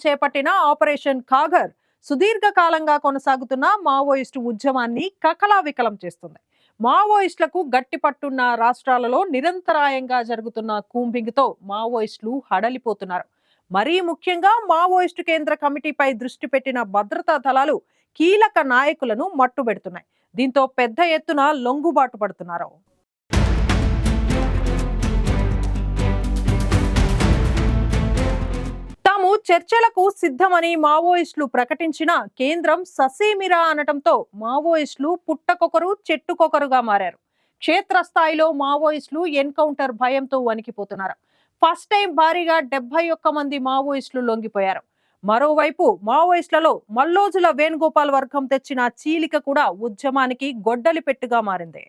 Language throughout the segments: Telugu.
చేపట్టిన ఆపరేషన్ కాగర్ సుదీర్ఘకాలంగా కొనసాగుతున్న మావోయిస్టు ఉద్యమాన్ని కకలావికలం చేస్తుంది. మావోయిస్టులకు గట్టి పట్టున్న రాష్ట్రాలలో నిరంతరాయంగా జరుగుతున్న కూంబింగ్తో మావోయిస్టులు హడలిపోతున్నారు. మరీ ముఖ్యంగా మావోయిస్టు కేంద్ర కమిటీపై దృష్టి పెట్టిన భద్రతా దళాలు కీలక నాయకులను మట్టుబెడుతున్నాయి. దీంతో పెద్ద ఎత్తున లొంగుబాటు పడుతున్నారు. తాము చర్చలకు సిద్ధమని మావోయిస్టులు ప్రకటించిన కేంద్రం ససేమిరా అనటంతో మావోయిస్టులు పుట్టకొకరు చెట్టుకొకరుగా మారారు. క్షేత్రస్థాయిలో మావోయిస్టులు ఎన్కౌంటర్ భయంతో వణికిపోతున్నారు. ఫస్ట్ టైం భారీగా 71 మంది మావోయిస్టులు లొంగిపోయారు. మరోవైపు మావోయిస్టులలో మల్లోజుల వేణుగోపాల్ వర్గం తెచ్చిన చీలిక కూడా ఉద్యమానికి గొడ్డలి పెట్టుగా మారింది.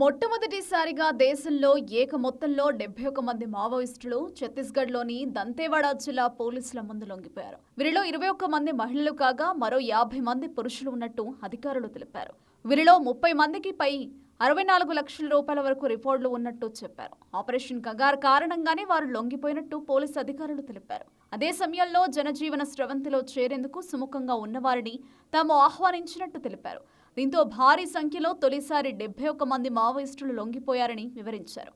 మొట్టమొదటిసారిగా దేశంలో ఏక మొత్తంలో 71 మంది మావోయిస్టులు ఛత్తీస్గఢ్లోని దంతేవాడ జిల్లా పోలీసుల ముందు లొంగిపోయారు. వీరిలో 21 మంది మహిళలు కాగా మరో 50 మంది పురుషులు ఉన్నట్టు అధికారులు తెలిపారు. వీరిలో 30 మందికి పై 64 లక్షల రూపాయల వరకు రివార్డులు ఉన్నట్టు చెప్పారు. ఆపరేషన్ కగార్ కారణంగానే వారు లొంగిపోయినట్టు పోలీసు అధికారులు తెలిపారు. అదే సమయంలో జనజీవన స్రవంతిలో చేరేందుకు సుముఖంగా ఉన్నవారిని తాము ఆహ్వానించినట్టు తెలిపారు. దీంతో భారీ సంఖ్యలో తొలిసారి 71 మంది మావోయిస్టులు లొంగిపోయారని వివరించారు.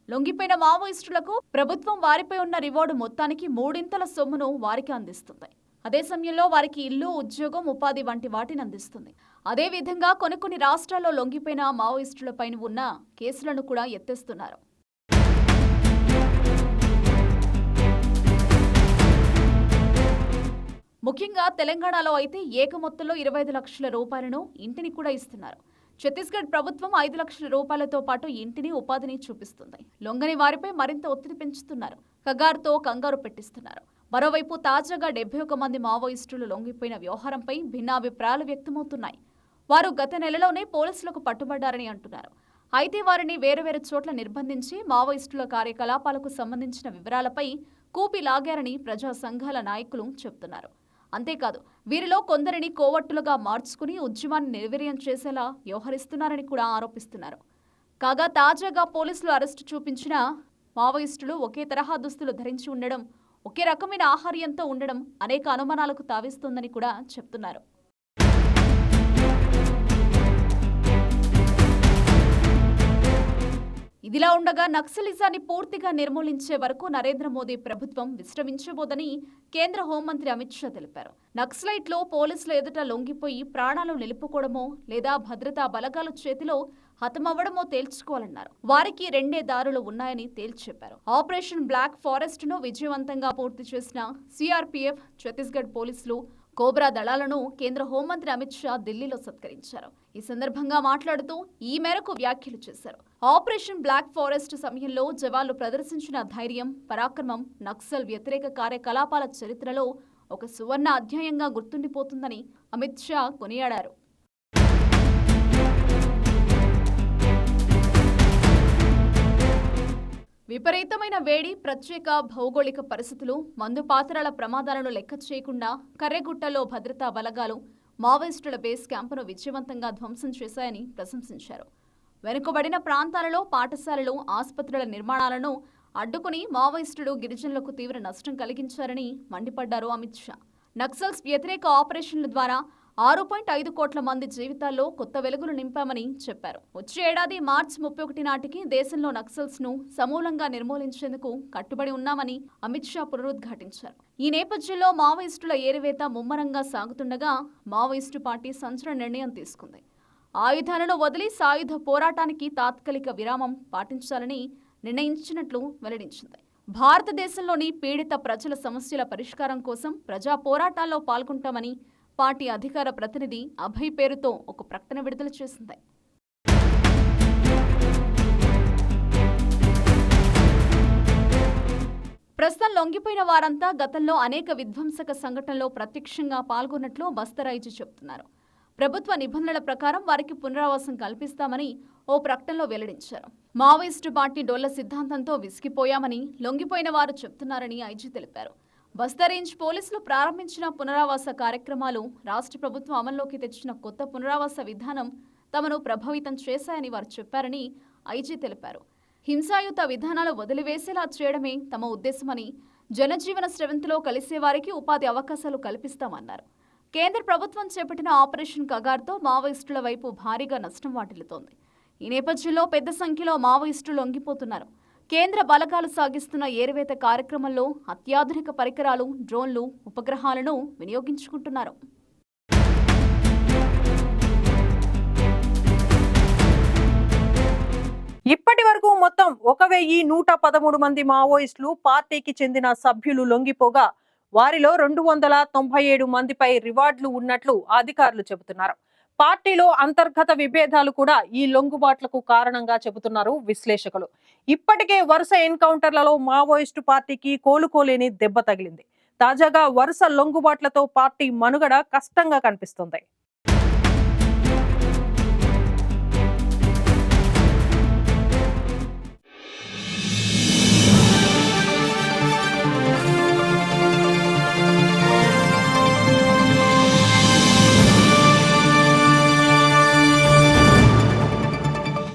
లొంగిపోయిన మావోయిస్టులకు ప్రభుత్వం వారిపై ఉన్న రివార్డు మొత్తానికి 3 సొమ్మును వారికి అందిస్తుంది. అదే సమయంలో వారికి ఇల్లు, ఉద్యోగం, ఉపాధి వంటి వాటిని అందిస్తుంది. అదేవిధంగా కొన్ని రాష్ట్రాల్లో లొంగిపోయిన మావోయిస్టులపైన ఉన్న కేసులను కూడా ఎత్తేస్తున్నారు. ముఖ్యంగా తెలంగాణలో అయితే ఏకమొత్తంలో 25 లక్షల రూపాయలను ఇంటిని కూడా ఇస్తున్నారు. ఛత్తీస్గఢ్ ప్రభుత్వం 5 లక్షల రూపాయలతో పాటు ఇంటిని, ఉపాధిని చూపిస్తుంది. లొంగని వారిపై మరింత ఒత్తిడి పెంచుతున్నారు. కగారుతో కంగారు పెట్టిస్తున్నారు. మరోవైపు తాజాగా 71 మంది మావోయిస్టులు లొంగిపోయిన వ్యవహారంపై భిన్నాభిప్రాయాలు వ్యక్తమవుతున్నాయి. వారు గత నెలలోనే పోలీసులకు పట్టుబడ్డారని అంటున్నారు. అయితే వారిని వేరువేరు చోట్ల నిర్బంధించి మావోయిస్టుల కార్యకలాపాలకు సంబంధించిన వివరాలపై కూపి లాగారని ప్రజా సంఘాల నాయకులు చెబుతున్నారు. అంతేకాదు వీరిలో కొందరిని కోవట్టులుగా మార్చుకుని ఉద్యమాన్ని నిర్వీర్యం చేసేలా వ్యవహరిస్తున్నారని కూడా ఆరోపిస్తున్నారు. కాగా తాజాగా పోలీసులు అరెస్టు చూపించిన మావోయిస్టులు ఒకే తరహా దుస్తులు ధరించి ఉండడం, ఒకే రకమైన ఆహార్యంతో ఉండడం అనేక అనుమానాలకు తావిస్తోందని కూడా చెప్తున్నారు. ఇదిలా ఉండగా నక్సలిజాన్ని పూర్తిగా నిర్మూలించే వరకు నరేంద్ర మోదీ ప్రభుత్వం విశ్రమించబోదని కేంద్ర హోంమంత్రి అమిత్ షా తెలిపారు. నక్సలైట్లో పోలీసుల ఎదుట లొంగిపోయి ప్రాణాలు నిలుపుకోవడమో లేదా భద్రతా బలగాల చేతిలో హతమవ్వడమో తేల్చుకోవాలన్నారు. వారికి 2 దారులు ఉన్నాయని తేల్చి చెప్పారు. ఆపరేషన్ బ్లాక్ ఫారెస్ట్ ను విజయవంతంగా పూర్తి చేసిన సిఆర్పీఎఫ్, ఛత్తీస్గఢ్ పోలీసులు, కోబ్రా దళాలను కేంద్ర హోంమంత్రి అమిత్ షా ఢిల్లీలో సత్కరించారు. ఈ సందర్భంగా మాట్లాడుతూ ఈ మేరకు వ్యాఖ్యలు చేశారు. ఆపరేషన్ బ్లాక్ ఫారెస్ట్ సమయంలో జవాన్లు ప్రదర్శించిన ధైర్యం, పరాక్రమం నక్సల్ వ్యతిరేక కార్యకలాపాల చరిత్రలో ఒక సువర్ణ అధ్యాయంగా గుర్తుండిపోతుందని అమిత్ షా కొనియాడారు. విపరీతమైన వేడి, ప్రత్యేక భౌగోళిక పరిస్థితులు, మందు పాత్రల ప్రమాదాలను లెక్క చేయకుండా కర్రెగుట్టలో భద్రతా బలగాలు మావోయిస్టుల బేస్ క్యాంపును విజయవంతంగా ధ్వంసం చేశాయని ప్రశంసించారు. వెనుకబడిన ప్రాంతాలలో పాఠశాలలు, ఆసుపత్రుల నిర్మాణాలను అడ్డుకుని మావోయిస్టులు గిరిజనులకు తీవ్ర నష్టం కలిగించారని మండిపడ్డారు అమిత్ షా. నక్సల్స్ వ్యతిరేక ఆపరేషన్ల ద్వారా 6.5 కోట్ల మంది జీవితాల్లో కొత్త వెలుగులు నింపామని చెప్పారు. వచ్చే ఏడాది మార్చి 31 నాటికి దేశంలో నక్సల్స్ ను సమూలంగా నిర్మూలించేందుకు కట్టుబడి ఉన్నామని అమిత్ షా పునరుద్ఘాటించారు. ఈ నేపథ్యంలో మావోయిస్టుల ఏరివేత ముమ్మరంగా సాగుతుండగా మావోయిస్టు పార్టీ సంచలన నిర్ణయం తీసుకుంది. ఆయుధాలను వదిలి సాయుధ పోరాటానికి తాత్కాలిక విరామం పాటించాలని నిర్ణయించినట్లు వెల్లడించింది. భారతదేశంలోని పీడిత ప్రజల సమస్యల పరిష్కారం కోసం ప్రజా పోరాటాల్లో పాల్గొంటామని పార్టీ అధికార ప్రతినిధి అభయ్ పేరుతో ఒక ప్రకటన విడుదల చేసింది. ప్రస్తుతం లొంగిపోయిన వారంతా గతంలో అనేక విధ్వంసక సంఘటనల్లో ప్రత్యక్షంగా పాల్గొన్నట్లు బస్తరాయిజీ చెబుతున్నారు. ప్రభుత్వ నిబంధనల ప్రకారం వారికి పునరావాసం కల్పిస్తామని ఓ ప్రకటనలో వెల్లడించారు. మావోయిస్టు పార్టీ డొల్ల సిద్ధాంతంతో విసిగిపోయామని లొంగిపోయిన వారు చెబుతున్నారని ఐజీ తెలిపారు. బస్తర్ రేంజ్ పోలీసులు ప్రారంభించిన పునరావాస కార్యక్రమాలు రాష్ట్ర ప్రభుత్వం అమల్లోకి తెచ్చిన కొత్త పునరావాస విధానం తమను ప్రభావితం చేశాయని వారు చెప్పారని ఐజీ తెలిపారు. హింసాయుత విధానాలు వదిలివేసేలా చేయడమే తమ ఉద్దేశమని, జనజీవన స్రవంతిలో కలిసే వారికి ఉపాధి అవకాశాలు కల్పిస్తామన్నారు. కేంద్ర ప్రభుత్వం చేపట్టిన ఆపరేషన్ కగార్తో మావోయిస్టుల వైపు భారీగా నష్టం వాటిల్లుతోంది. ఈ నేపథ్యంలో పెద్ద సంఖ్యలో మావోయిస్టులు లొంగిపోతున్నారు. కేంద్ర బలగాలు సాగిస్తున్న ఏరువేత కార్యక్రమంలో అత్యాధునిక పరికరాలు, డ్రోన్లు, ఉపగ్రహాలను వినియోగించుకుంటున్నారు. ఇప్పటి వరకు మొత్తం 1113 మంది మావోయిస్టులు పార్టీకి చెందిన సభ్యులు లొంగిపోగా వారిలో 297 మందిపై రివార్డులు ఉన్నట్లు అధికారులు చెబుతున్నారు. పార్టీలో అంతర్గత విభేదాలు కూడా ఈ లొంగుబాట్లకు కారణంగా చెబుతున్నారు విశ్లేషకులు. ఇప్పటికే వరుస ఎన్కౌంటర్లలో మావోయిస్టు పార్టీకి కోలుకోలేని దెబ్బ తగిలింది. తాజాగా వరుస లొంగుబాట్లతో పార్టీ మనుగడ కష్టంగా కనిపిస్తుంది.